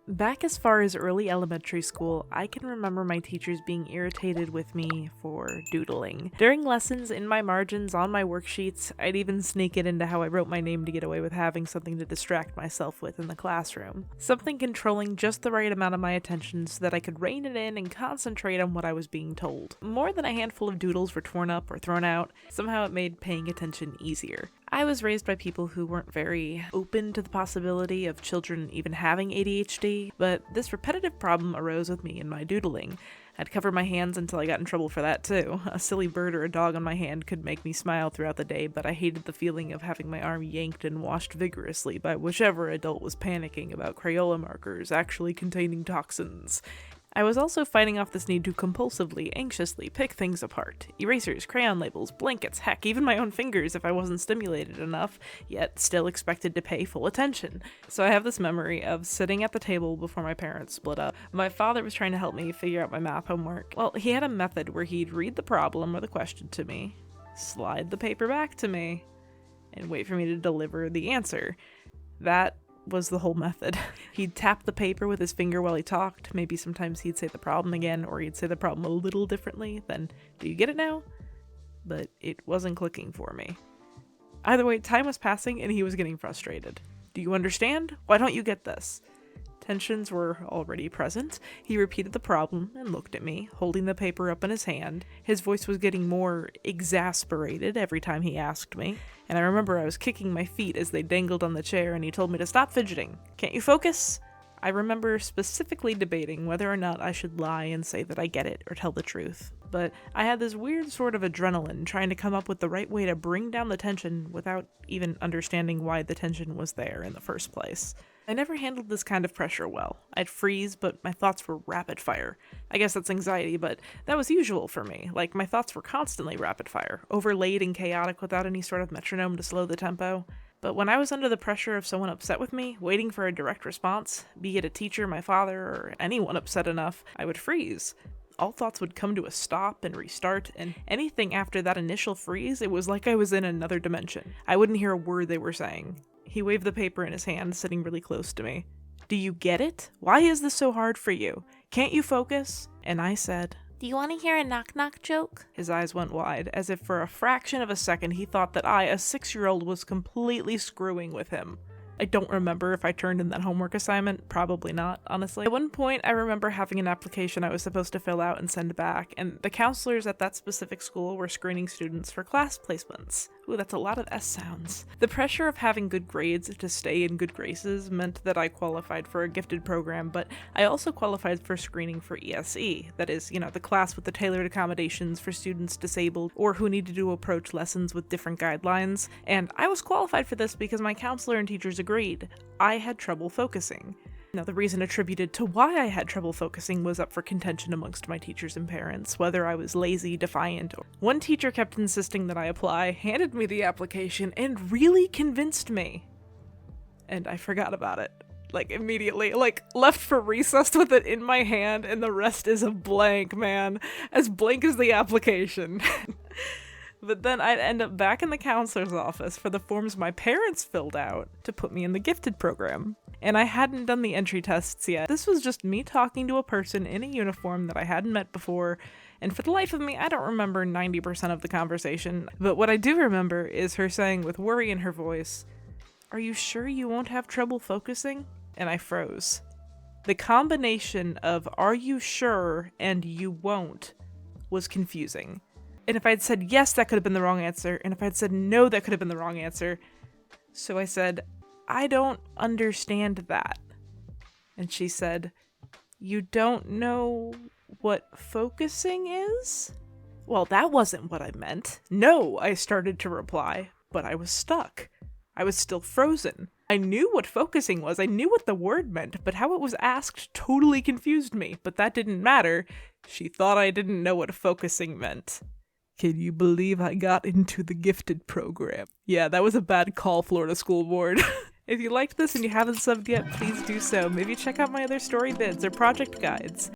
Back as far as early elementary school, I can remember my teachers being irritated with me for doodling. During lessons, in my margins, on my worksheets, I'd even sneak it into how I wrote my name to get away with having something to distract myself with in the classroom. Something controlling just the right amount of my attention so that I could rein it in and concentrate on what I was being told. More than a handful of doodles were torn up or thrown out, somehow it made paying attention easier. I was raised by people who weren't very open to the possibility of children even having ADHD, but this repetitive problem arose with me in my doodling. I'd cover my hands until I got in trouble for that too. A silly bird or a dog on my hand could make me smile throughout the day, but I hated the feeling of having my arm yanked and washed vigorously by whichever adult was panicking about Crayola markers actually containing toxins. I was also fighting off this need to compulsively, anxiously pick things apart. Erasers, crayon labels, blankets, heck, even my own fingers if I wasn't stimulated enough, yet still expected to pay full attention. So I have this memory of sitting at the table before my parents split up. My father was trying to help me figure out my math homework. Well, he had a method where he'd read the problem or the question to me, slide the paper back to me, and wait for me to deliver the answer. That was the whole method. He'd tap the paper with his finger while he talked. Maybe sometimes he'd say the problem again, or he'd say the problem a little differently. Then, do you get it now? But it wasn't clicking for me. Either way, time was passing and he was getting frustrated. Do you understand? Why don't you get this? Tensions were already present. He repeated the problem and looked at me, holding the paper up in his hand. His voice was getting more exasperated every time he asked me, and I remember I was kicking my feet as they dangled on the chair and he told me to stop fidgeting. Can't you focus? I remember specifically debating whether or not I should lie and say that I get it or tell the truth. But I had this weird sort of adrenaline trying to come up with the right way to bring down the tension without even understanding why the tension was there in the first place. I never handled this kind of pressure well. I'd freeze, but my thoughts were rapid fire. I guess that's anxiety, but that was usual for me. Like, my thoughts were constantly rapid fire, overlaid and chaotic without any sort of metronome to slow the tempo. But when I was under the pressure of someone upset with me, waiting for a direct response, be it a teacher, my father, or anyone upset enough, I would freeze. All thoughts would come to a stop and restart, and anything after that initial freeze, it was like I was in another dimension. I wouldn't hear a word they were saying. He waved the paper in his hand, sitting really close to me. Do you get it? Why is this so hard for you? Can't you focus? And I said, do you want to hear a knock-knock joke? His eyes went wide, as if for a fraction of a second he thought that I, a 6-year-old, was completely screwing with him. I don't remember if I turned in that homework assignment. Probably not, honestly. At one point, I remember having an application I was supposed to fill out and send back, and the counselors at that specific school were screening students for class placements. Ooh, that's a lot of S sounds. The pressure of having good grades to stay in good graces meant that I qualified for a gifted program, but I also qualified for screening for ESE, that is, the class with the tailored accommodations for students disabled or who needed to approach lessons with different guidelines, and I was qualified for this because my counselor and teachers agreed. I had trouble focusing. Now, the reason attributed to why I had trouble focusing was up for contention amongst my teachers and parents, whether I was lazy, defiant, or... One teacher kept insisting that I apply, handed me the application, and really convinced me. And I forgot about it. Immediately. Left for recess with it in my hand, and the rest is a blank, man. As blank as the application. But then I'd end up back in the counselor's office for the forms my parents filled out to put me in the gifted program. And I hadn't done the entry tests yet. This was just me talking to a person in a uniform that I hadn't met before, and for the life of me, I don't remember 90% of the conversation. But what I do remember is her saying with worry in her voice, "Are you sure you won't have trouble focusing?" And I froze. The combination of "are you sure" and "you won't" was confusing. And if I'd said yes, that could have been the wrong answer. And if I'd said no, that could have been the wrong answer. So I said, I don't understand that. And she said, you don't know what focusing is? Well, that wasn't what I meant. No, I started to reply, but I was stuck. I was still frozen. I knew what focusing was. I knew what the word meant, but how it was asked totally confused me. But that didn't matter. She thought I didn't know what focusing meant. Can you believe I got into the gifted program? Yeah, that was a bad call, Florida School Board. If you liked this and you haven't subbed yet, please do so. Maybe check out my other story vids or project guides.